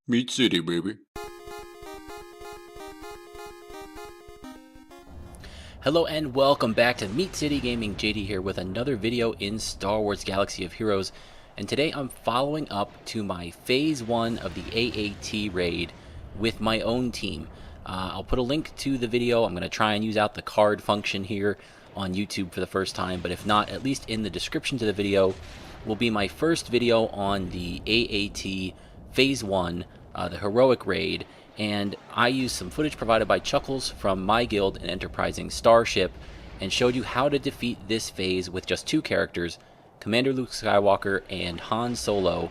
Meat City, baby. Hello and welcome back to Meat City Gaming. JD here with another video in Star Wars Galaxy of Heroes, and today I'm following up to my Phase 1 of the AAT raid with my own team. I'll put a link to the video. I'm going to try and use out the card function here on YouTube for the first time, but if not, at least in the description to the video will be my first video on the AAT Phase 1, the Heroic Raid, and I used some footage provided by Chuckles from my guild in Enterprising Starship and showed you how to defeat this phase with just two characters, Commander Luke Skywalker and Han Solo,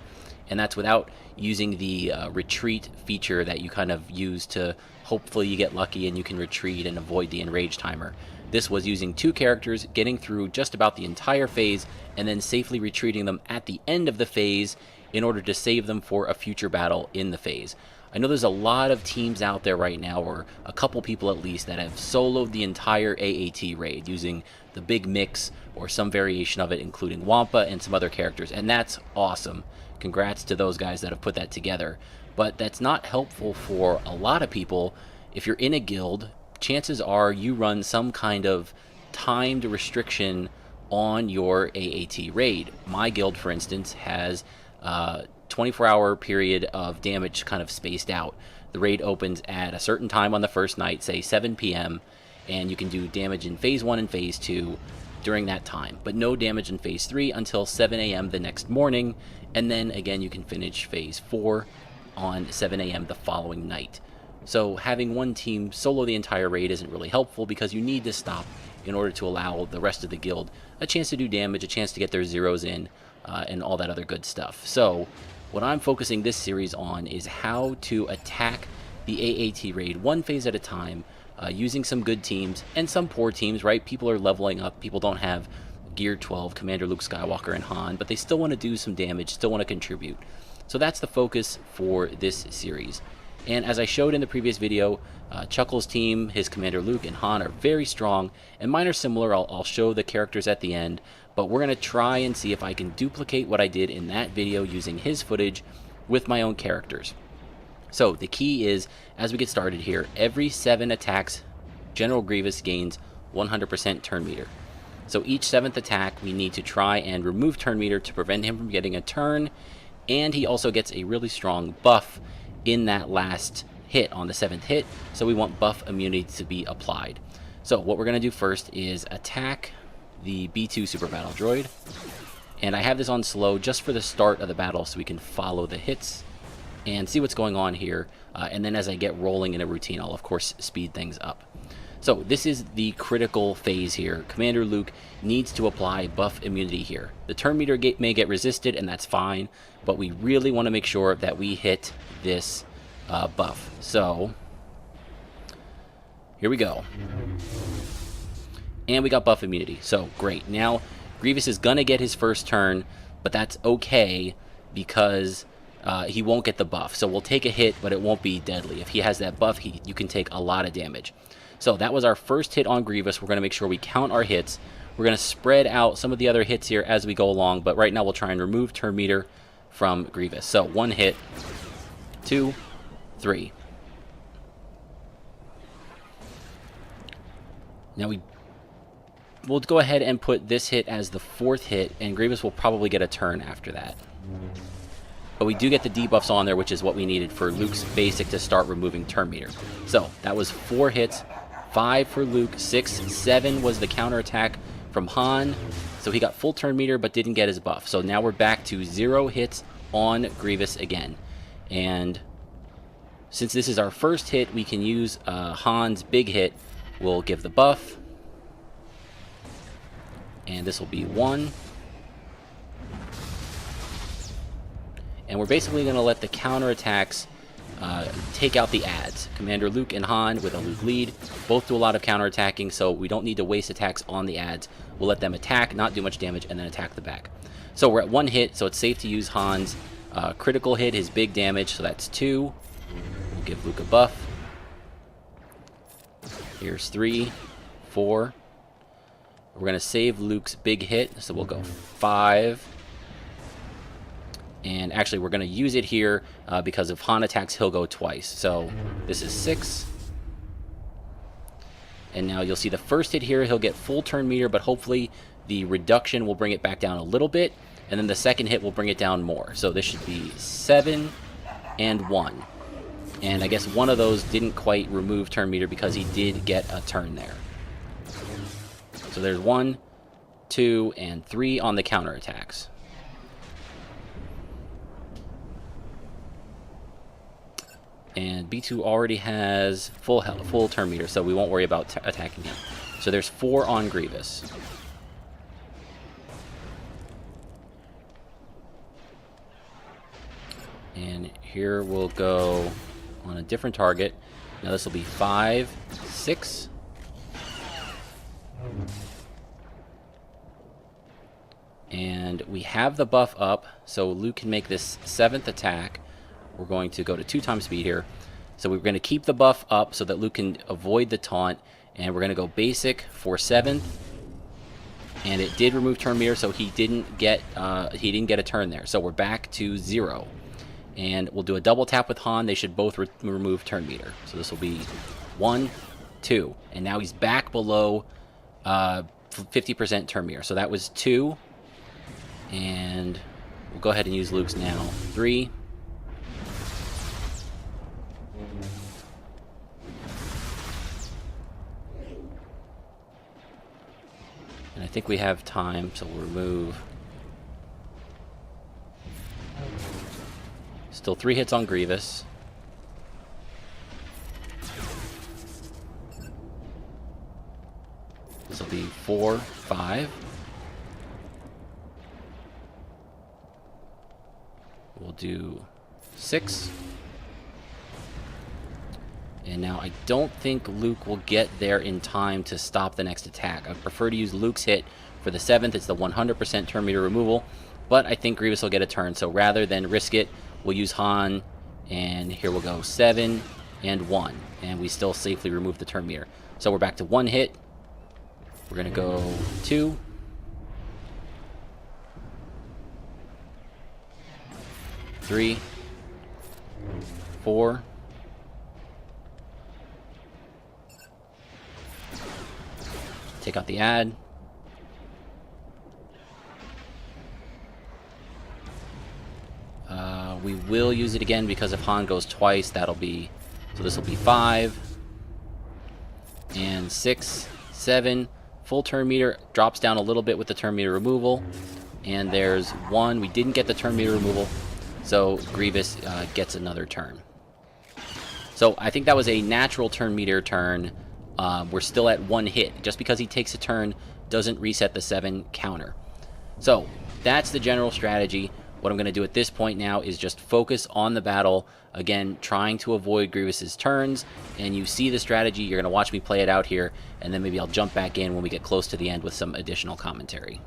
and that's without using the retreat feature that you kind of use to hopefully you get lucky and you can retreat and avoid the enrage timer. This was using two characters, getting through just about the entire phase, and then safely retreating them at the end of the phase in order to save them for a future battle in the phase. I know there's a lot of teams out there right now, or a couple people at least, that have soloed the entire AAT raid using the big mix or some variation of it, including Wampa and some other characters, and that's awesome. Congrats to those guys that have put that together. But that's not helpful for a lot of people. If you're in a guild, chances are you run some kind of timed restriction on your AAT raid. My guild, for instance, has 24-hour period of damage kind of spaced out. The raid opens at a certain time on the first night, say 7 p.m., and you can do damage in Phase 1 and Phase 2 during that time, but no damage in Phase 3 until 7 a.m. the next morning, and then again you can finish Phase 4 on 7 a.m. the following night. So having one team solo the entire raid isn't really helpful because you need to stop in order to allow the rest of the guild a chance to do damage, a chance to get their zeros in, and all that other good stuff. So what I'm focusing this series on is how to attack the AAT raid one phase at a time, using some good teams and some poor teams, right? People are leveling up. People don't have Gear 12, Commander Luke Skywalker and Han, but they still want to do some damage, still want to contribute. So that's the focus for this series. And as I showed in the previous video, Chuckles' team, his Commander Luke and Han are very strong, and mine are similar. I'll show the characters at the end, but we're going to try and see if I can duplicate what I did in that video using his footage with my own characters. So the key is, as we get started here, every 7 attacks, General Grievous gains 100% turn meter. So each 7th attack, we need to try and remove turn meter to prevent him from getting a turn, and he also gets a really strong buff in that last hit on the 7th hit, so we want buff immunity to be applied. So what we're going to do first is attack the B2 Super Battle Droid, and I have this on slow just for the start of the battle so we can follow the hits and see what's going on here, and then as I get rolling in a routine I'll of course speed things up. So this is the critical phase here. Commander Luke needs to apply buff immunity here. The turn meter may get resisted, and that's fine, but we really want to make sure that we hit this buff. So here we go. And we got buff immunity, so great. Now Grievous is gonna get his first turn, but that's okay because he won't get the buff. So we'll take a hit, but it won't be deadly. If he has that buff, you can take a lot of damage. So that was our first hit on Grievous. We're gonna make sure we count our hits. We're gonna spread out some of the other hits here as we go along, but right now we'll try and remove turn meter from Grievous. So 1 hit, 2, 3. Now we'll go ahead and put this hit as the 4th hit, and Grievous will probably get a turn after that. But we do get the debuffs on there, which is what we needed for Luke's basic to start removing turn meter. So that was 4 hits, 5 for Luke, 6, 7 was the counterattack from Han. So he got full turn meter but didn't get his buff. So now we're back to 0 hits on Grievous again. And since this is our first hit, we can use Han's big hit. We'll give the buff. And this will be 1. And we're basically going to let the counterattacks take out the adds. Commander Luke and Han with a Luke lead both do a lot of counterattacking, so we don't need to waste attacks on the adds. We'll let them attack, not do much damage, and then attack the back. So we're at 1 hit, so it's safe to use Han's critical hit, his big damage, so that's 2. We'll give Luke a buff. Here's 3, 4. We're going to save Luke's big hit, so we'll go 5, And actually, we're going to use it here because if Han attacks, he'll go twice. So this is 6. And now you'll see the first hit here, he'll get full turn meter, but hopefully the reduction will bring it back down a little bit. And then the second hit will bring it down more. So this should be 7 and 1. And I guess one of those didn't quite remove turn meter because he did get a turn there. So there's 1, 2, and 3 on the counterattacks. And B2 already has full turn meter, so we won't worry about attacking him. So there's 4 on Grievous. And here we'll go on a different target. Now this will be 5, 6. And we have the buff up, so Luke can make this 7th attack. We're going to go to 2 times speed here. So we're going to keep the buff up so that Luke can avoid the taunt. And we're going to go basic for 7th. And it did remove turn meter, so he didn't get a turn there. So we're back to 0. And we'll do a double tap with Han. They should both remove turn meter. So this will be 1, 2. And now he's back below 50% turn meter. So that was 2. And we'll go ahead and use Luke's now. 3. And I think we have time, so we'll remove. Still 3 hits on Grievous. This will be 4, 5. We'll do 6. And now I don't think Luke will get there in time to stop the next attack. I prefer to use Luke's hit for the 7th. It's the 100% turn meter removal. But I think Grievous will get a turn. So rather than risk it, we'll use Han. And here we'll go 7 and 1. And we still safely remove the turn meter. So we're back to 1 hit. We're going to go 2. 3. 4. Take out the add. We will use it again because if Han goes twice, that'll be... So this will be 5. And 6, 7. Full turn meter drops down a little bit with the turn meter removal. And there's 1. We didn't get the turn meter removal. So Grievous gets another turn. So I think that was a natural turn meter turn. We're still at 1 hit. Just because he takes a turn doesn't reset the 7 counter. So that's the general strategy. What I'm going to do at this point now is just focus on the battle. Again, trying to avoid Grievous's turns. And you see the strategy. You're going to watch me play it out here. And then maybe I'll jump back in when we get close to the end with some additional commentary.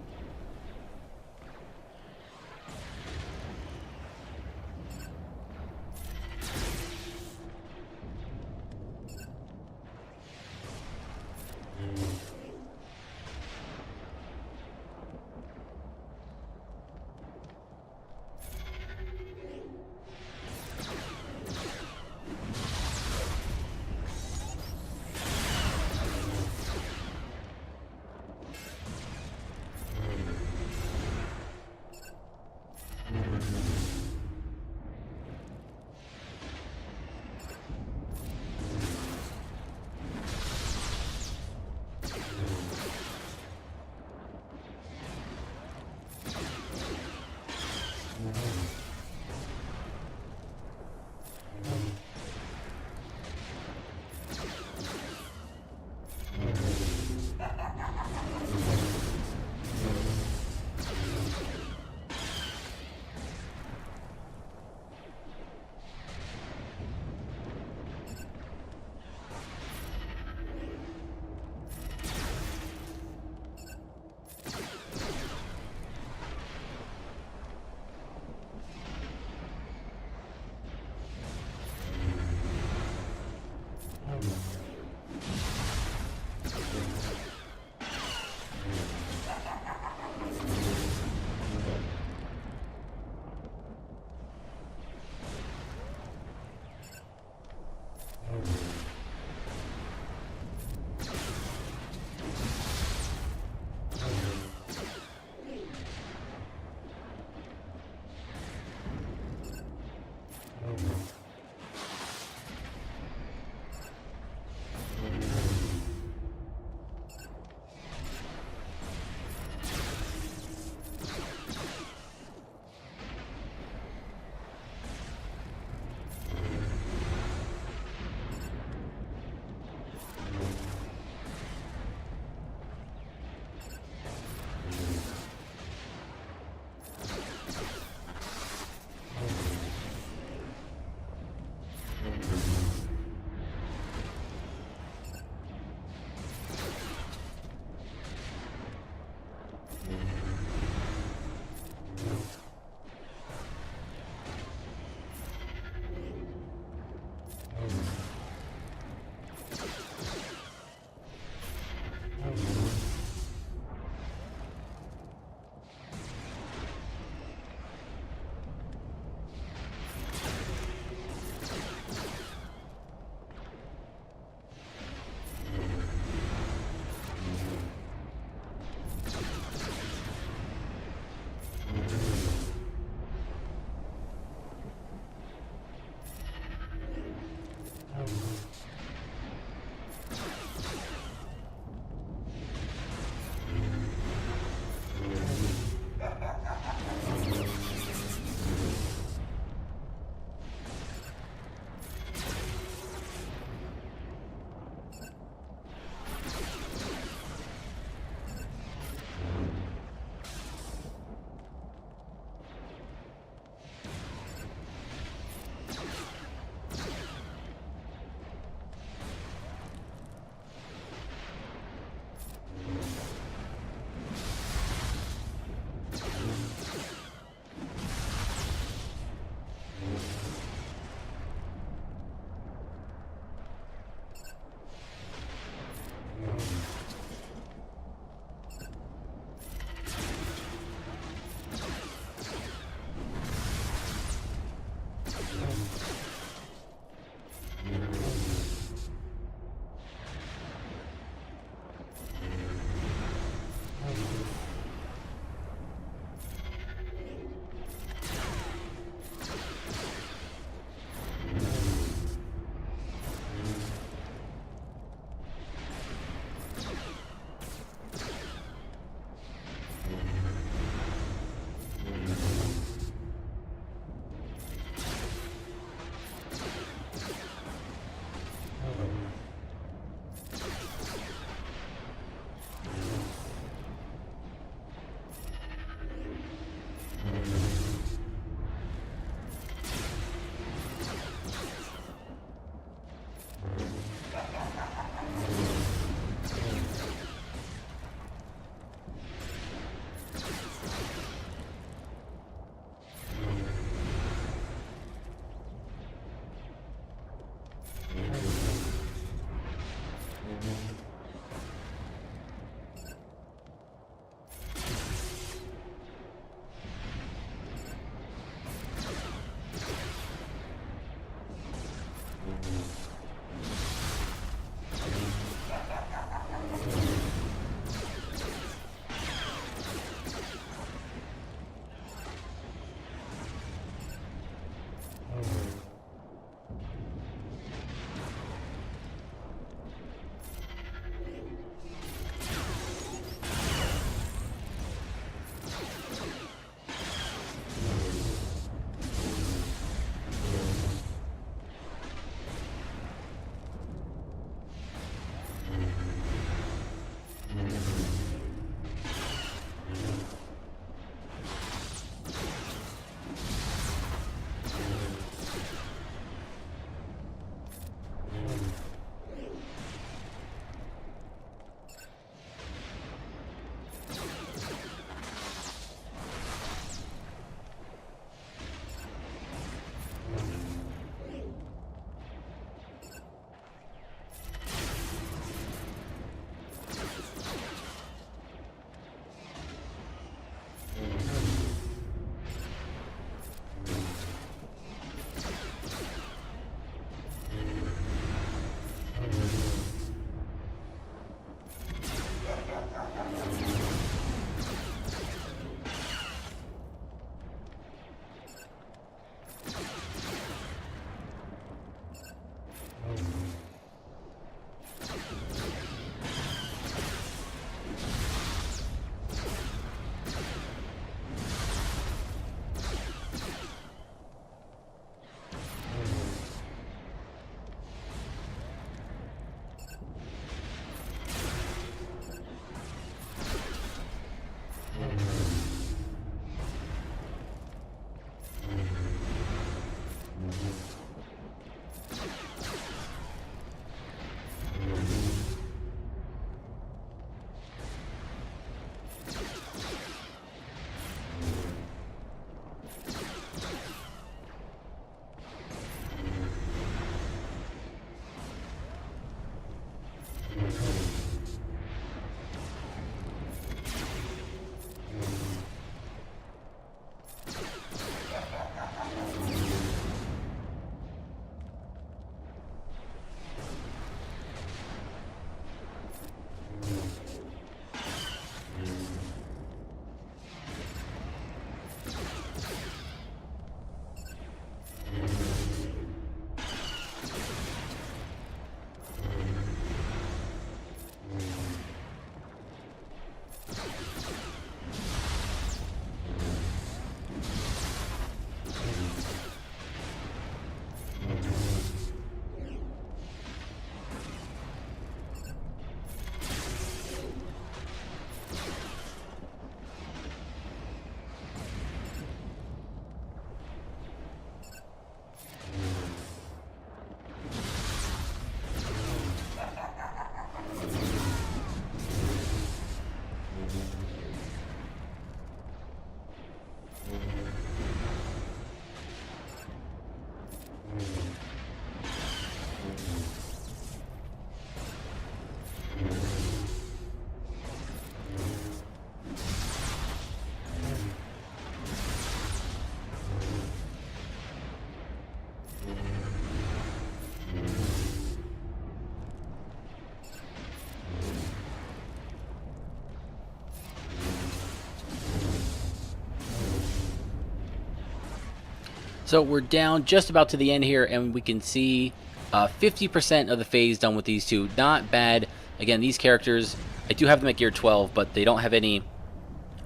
So we're down just about to the end here, and we can see 50% of the phase done with these two. Not bad. Again, these characters, I do have them at gear 12, but they don't have any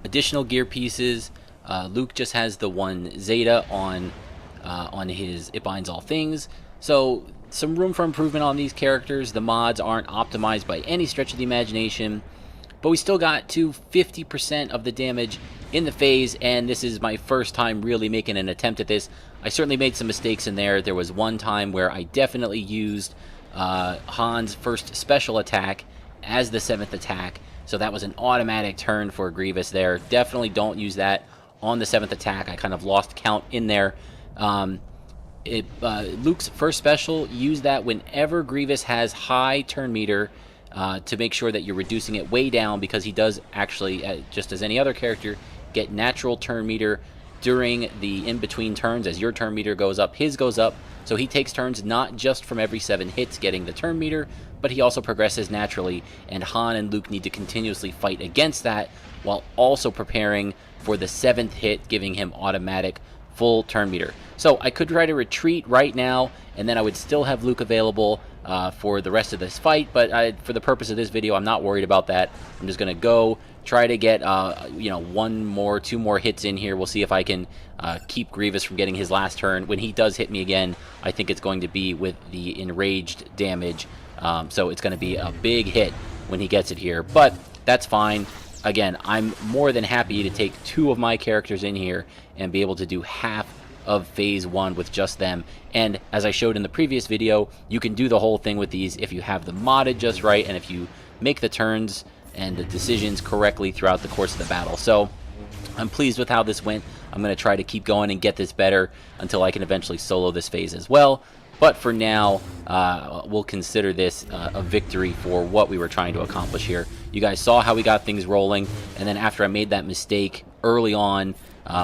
additional gear pieces. Luke just has the one Zeta on his It Binds All Things. So some room for improvement on these characters. The mods aren't optimized by any stretch of the imagination, but we still got to 50% of the damage in the phase, and this is my first time really making an attempt at this. I certainly made some mistakes in there. There was one time where I definitely used Han's first special attack as the 7th attack, so that was an automatic turn for Grievous there. Definitely don't use that on the 7th attack. I kind of lost count in there. Luke's first special, use that whenever Grievous has high turn meter, to make sure that you're reducing it way down, because he does actually, just as any other character, get natural turn meter during the in-between turns. As your turn meter goes up, his goes up. So he takes turns not just from every 7 hits getting the turn meter, but he also progresses naturally, and Han and Luke need to continuously fight against that while also preparing for the 7th hit, giving him automatic full turn meter. So I could try to retreat right now, and then I would still have Luke available for the rest of this fight, but for the purpose of this video, I'm not worried about that. I'm just going to go try to get two more hits in here. We'll see if I can keep Grievous from getting his last turn. When he does hit me again, I think it's going to be with the enraged damage, so it's going to be a big hit when he gets it here, but that's fine. Again, I'm more than happy to take 2 of my characters in here and be able to do half of phase 1 with just them. And as I showed in the previous video, you can do the whole thing with these if you have them modded just right, and if you make the turns and the decisions correctly throughout the course of the battle. So I'm pleased with how this went. I'm going to try to keep going and get this better until I can eventually solo this phase as well. But for now, we'll consider this a victory for what we were trying to accomplish here. You guys saw how we got things rolling, and then after I made that mistake early on,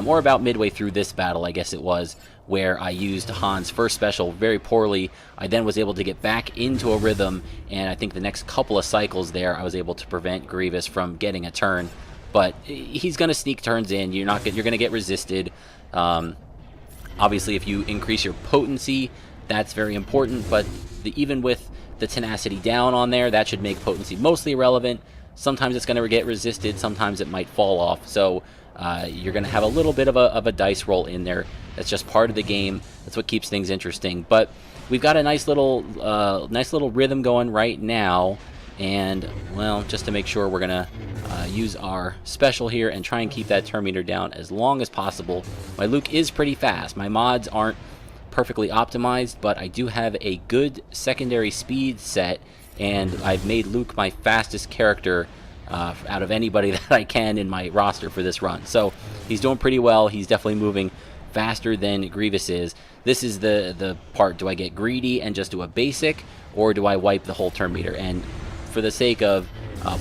or about midway through this battle, I guess it was, where I used Han's first special very poorly, I then was able to get back into a rhythm, and I think the next couple of cycles there, I was able to prevent Grievous from getting a turn. But he's going to sneak turns in. You're going to get resisted. Obviously, if you increase your potency, that's very important, but even with the tenacity down on there, that should make potency mostly irrelevant. Sometimes it's going to get resisted, sometimes it might fall off, so you're going to have a little bit of a dice roll in there. That's just part of the game. That's what keeps things interesting. But we've got a nice little rhythm going right now, and, well, just to make sure, we're going to use our special here and try and keep that turn meter down as long as possible. My Luke is pretty fast. My mods aren't perfectly optimized, but I do have a good secondary speed set, and I've made Luke my fastest character out of anybody that I can in my roster for this run. So he's doing pretty well. He's definitely moving faster than Grievous is. This is the part, do I get greedy and just do a basic, or do I wipe the whole turn meter? And for the sake of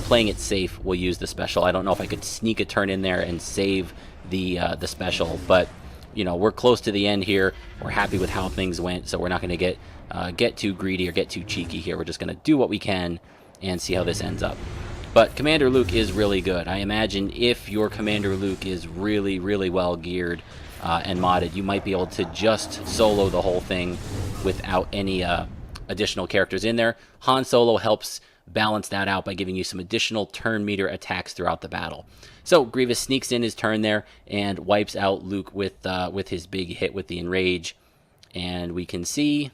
playing it safe, we'll use the special. I don't know if I could sneak a turn in there and save the special, but you know, we're close to the end here. We're happy with how things went, so we're not going to get too greedy or get too cheeky here. We're just going to do what we can and see how this ends up. But Commander Luke is really good. I imagine if your Commander Luke is really, really well geared and modded, you might be able to just solo the whole thing without any additional characters in there. Han Solo helps balance that out by giving you some additional turn meter attacks throughout the battle. So Grievous sneaks in his turn there and wipes out Luke with his big hit with the Enrage. And we can see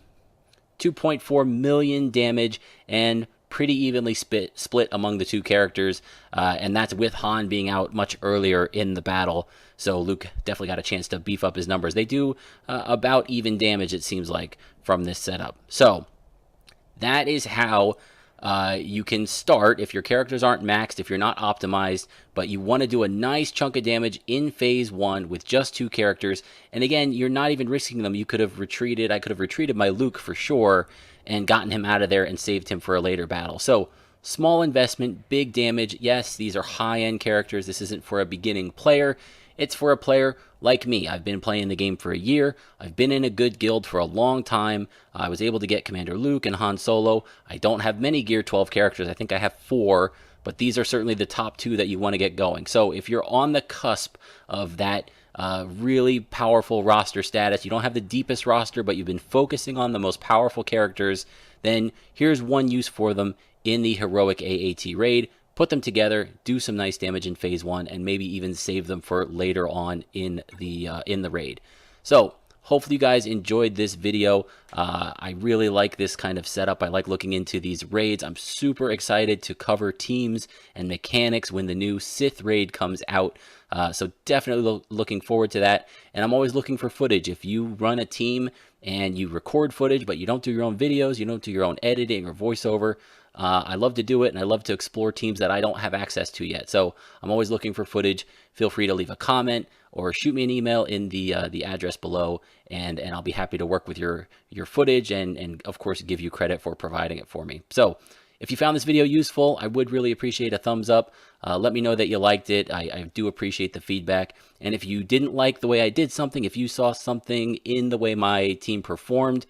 2.4 million damage and pretty evenly split among the 2 characters. And that's with Han being out much earlier in the battle. So Luke definitely got a chance to beef up his numbers. They do about even damage, it seems like, from this setup. So that is how you can start if your characters aren't maxed, if you're not optimized, but you want to do a nice chunk of damage in phase 1 with just 2 characters. And again, you're not even risking them. You could have retreated. I could have retreated my Luke for sure and gotten him out of there and saved him for a later battle. So small investment, big damage. Yes, these are high-end characters. This isn't for a beginning player. It's for a player like me. I've been playing the game for a year. I've been in a good guild for a long time. I was able to get Commander Luke and Han Solo. I don't have many Gear 12 characters. I think I have 4, but these are certainly the top 2 that you want to get going. So if you're on the cusp of that really powerful roster status, you don't have the deepest roster, but you've been focusing on the most powerful characters, then here's one use for them in the heroic AAT raid. Put them together, do some nice damage in phase 1, and maybe even save them for later on in the raid. So hopefully you guys enjoyed this video. I really like this kind of setup. I like looking into these raids. I'm super excited to cover teams and mechanics when the new Sith raid comes out. So definitely looking forward to that. And I'm always looking for footage. If you run a team and you record footage, but you don't do your own videos, you don't do your own editing or voiceover, I love to do it, and I love to explore teams that I don't have access to yet. So I'm always looking for footage. Feel free to leave a comment or shoot me an email in the address below, and I'll be happy to work with your footage and of course give you credit for providing it for me. So if you found this video useful, I would really appreciate a thumbs up. Let me know that you liked it. I do appreciate the feedback. And if you didn't like the way I did something, if you saw something in the way my team performed,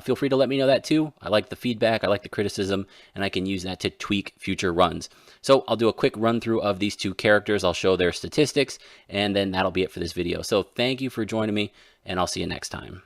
feel free to let me know that too. I like the feedback, I like the criticism, and I can use that to tweak future runs. So I'll do a quick run through of these two characters. I'll show their statistics, and then that'll be it for this video. So thank you for joining me, and I'll see you next time.